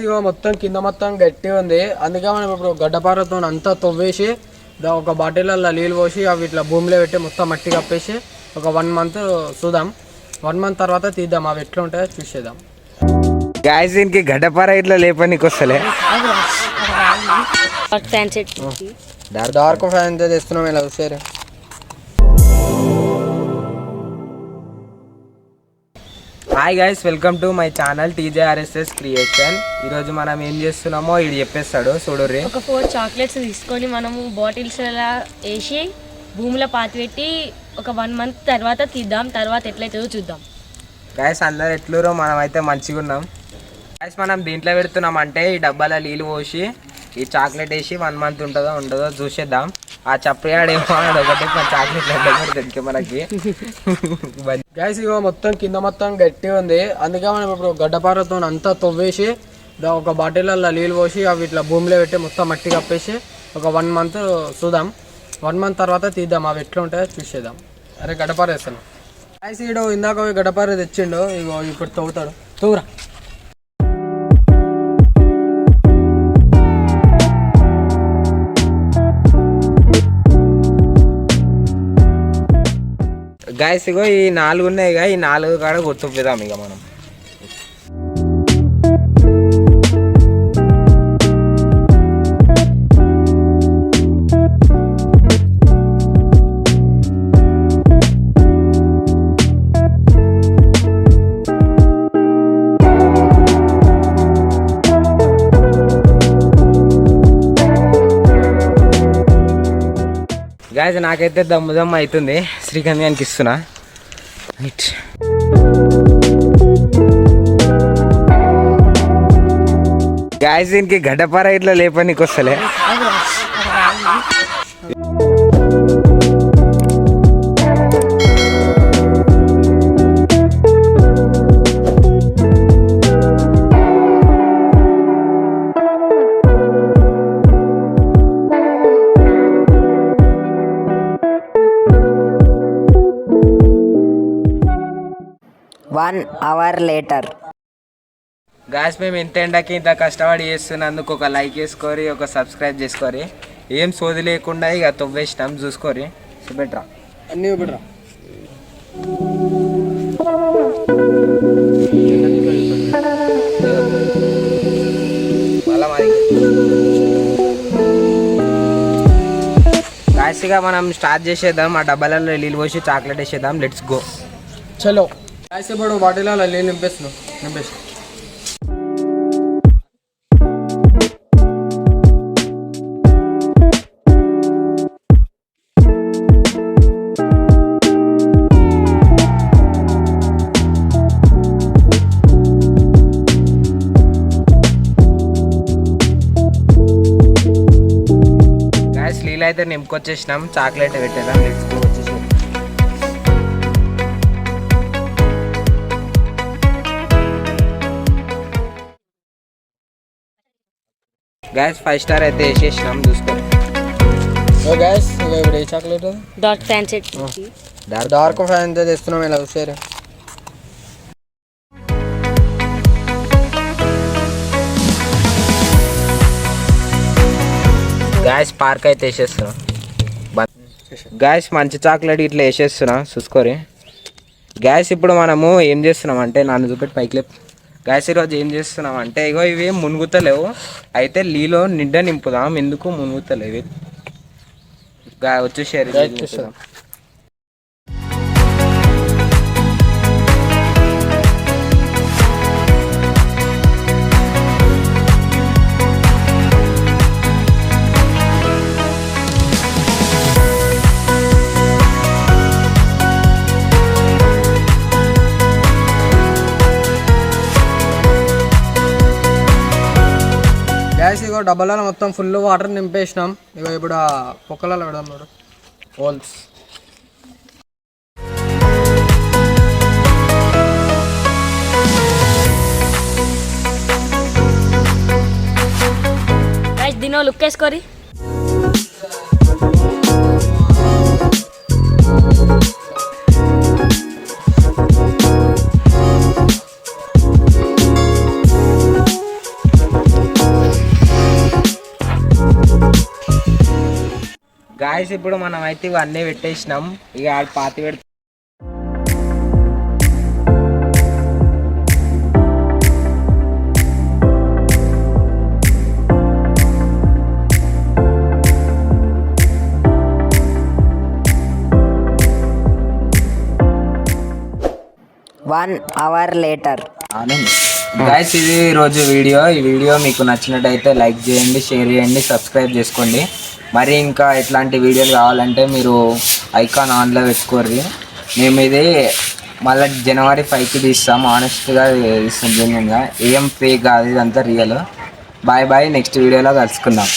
ఇగో మొత్తం కింద మొత్తం గట్టి ఉంది. అందుకే మనం ఇప్పుడు గడ్డపారతో అంతా తవ్వేసి ఒక బాటిల్లో నీళ్ళు పోసి అవి ఇట్లా భూమిలో పెట్టి మొత్తం మట్టి కప్పేసి ఒక 1 మంత్ చూద్దాం. 1 మంత్ తర్వాత తీద్దాం, అవి ఎట్లా ఉంటాయో చూసేద్దాం. గాయస్ దీనికి గడ్డపార ఇట్లా లేపనికి వస్తలే డార్క్ ఫ్యాన్ తెస్తున్నాం ఇలా చూసారు. Hi guys, welcome to my channel TJRSS creation. ఈరోజు మనం ఏం చేస్తున్నామో ఇది చెప్పేస్తాడు చూడుర్రి. ఒక 4 చాక్లెట్స్ తీసుకొని మనము బాటిల్స్ వేసి భూమిలో పాతిపెట్టి ఒక 1 మంత్ తర్వాత తీద్దాం. తర్వాత ఎట్లయితుందో చూద్దాం. గైస్ అందరు ఎట్లురో మనం అయితే మంచిగా ఉన్నాం. గైస్ మనం దీంట్లో పెడుతున్నాం అంటే ఈ డబ్బాలో నీళ్ళు పోసి ఈ చాక్లెట్ వేసి 1 మంత్ ఉంటుందో ఉండదో చూసేద్దాం. ఆ చప్పయాడేమో ఒకటి చాక్లెట్ మనకి. గ్యాస్ ఇగో మొత్తం కింద మొత్తం గట్టి ఉంది. అందుకే మనం ఇప్పుడు గడ్డపారతో అంతా తవ్వేసి ఒక బాటిల్లో నీళ్ళు పోసి అవి ఇట్లా భూమిలో పెట్టి మొత్తం మట్టి కప్పేసి ఒక 1 మంత్ చూద్దాం. 1 మంత్ తర్వాత తీద్దాం, అవి ఎట్లా ఉంటాయో చూసేద్దాం. అరే గడ్డపార వేస్తాను. గ్యాస్ ఈడు ఇందాక గడ్డపార తెచ్చిండు, ఇగో ఇప్పుడు తవ్వుతాడు. తవ్వురా. గాయస్ ఇగో ఈ 4 ఉన్నాయి, ఈ 4 కాడ గుర్తుపిద్దాం ఇక మనం. గాయస్ నాకైతే దమ్ము అవుతుంది. శ్రీకాంత్ గారికి ఇస్తున్నా. గాయస్ దీనికి గడ్డపార ఇట్లా లేపనికి వస్తలే. One hour later. గాయస్ మేము ఇంత ఎండకి ఇంత కష్టపడి చేస్తున్నందుకు ఒక లైక్ చేసుకోరి, ఒక సబ్స్క్రైబ్ చేసుకోరి. ఏం సోది లేకుండా ఇక తవ్వేసినాం చూసుకోరి. చూపెట్రా అన్నీ చూపెట్రా. గాయస్ ఇక మనం స్టార్ట్ చేసేద్దాం. ఆ డబ్బాలలో నీళ్ళు పోసి చాక్లెట్ వేసేద్దాం. Let's go. చలో గ్యాస్ ఇప్పుడు బాటిల్లో నీళ్ళు నింపేస్తున్నాం. గాయస్ నీళ్ళు అయితే నింపుకొచ్చేసినాం. చాక్లెట్ పెట్టేద్దాం. Let's go. వచ్చేసి గ్యాస్ 5 స్టార్ అయితే వేసేసినాం చూసుకోండి. గ్యాస్ ఇప్పుడు ఏ చాక్లెట్ డార్క్ ఫ్యాన్ తెస్తున్నాం ఇలా చూసారు. గ్యాస్ పార్క్ అయితే వేసేస్తున్నాం. గ్యాస్ మంచి చాక్లెట్ ఇట్లా వేసేస్తున్నా చూసుకోరి. గ్యాస్ ఇప్పుడు మనము ఏం చేస్తున్నాం అంటే నన్ను చూపెట్టి పైకి లేపు. గ్యాస్ ఈరోజు ఏం చేస్తున్నాం అంటే ఇగో ఇవి మునుగుతలేవు, అయితే నీలో నిండా నింపుదాం. ఎందుకు మునుగుతలేవు వచ్చేసారు. గ్యాస్ ఇగో డబ్బాలలో మొత్తం ఫుల్ వాటర్ నింపేసినాం. ఇగో ఇప్పుడు ఆ పొక్కలలో పెడదాం చూడు హోల్స్. దీనిలో లుక్ వేసుకోరి. గాయస్ ఇప్పుడు మనం అయితే ఇవన్నీ పెట్టేసినాం. ఇక పాతి పెడితే 1 hour later. గైస్ ఇది రోజు వీడియో. ఈ వీడియో మీకు నచ్చినట్టయితే లైక్ చేయండి, షేర్ చేయండి, సబ్స్క్రైబ్ చేసుకోండి. మరి ఇంకా ఇట్లాంటి వీడియోలు కావాలంటే మీరు ఐకాన్ ఆన్లో పెట్టుకోర్రి. మేము ఇది మళ్ళీ January 5కి తీస్తాం. ఆనెస్ట్గా తీస్తాం, జెన్యున్గా. ఏం ఫేక్ కాదు, ఇదంతా రియల్. బాయ్ బాయ్, నెక్స్ట్ వీడియోలో కలుసుకుందాం.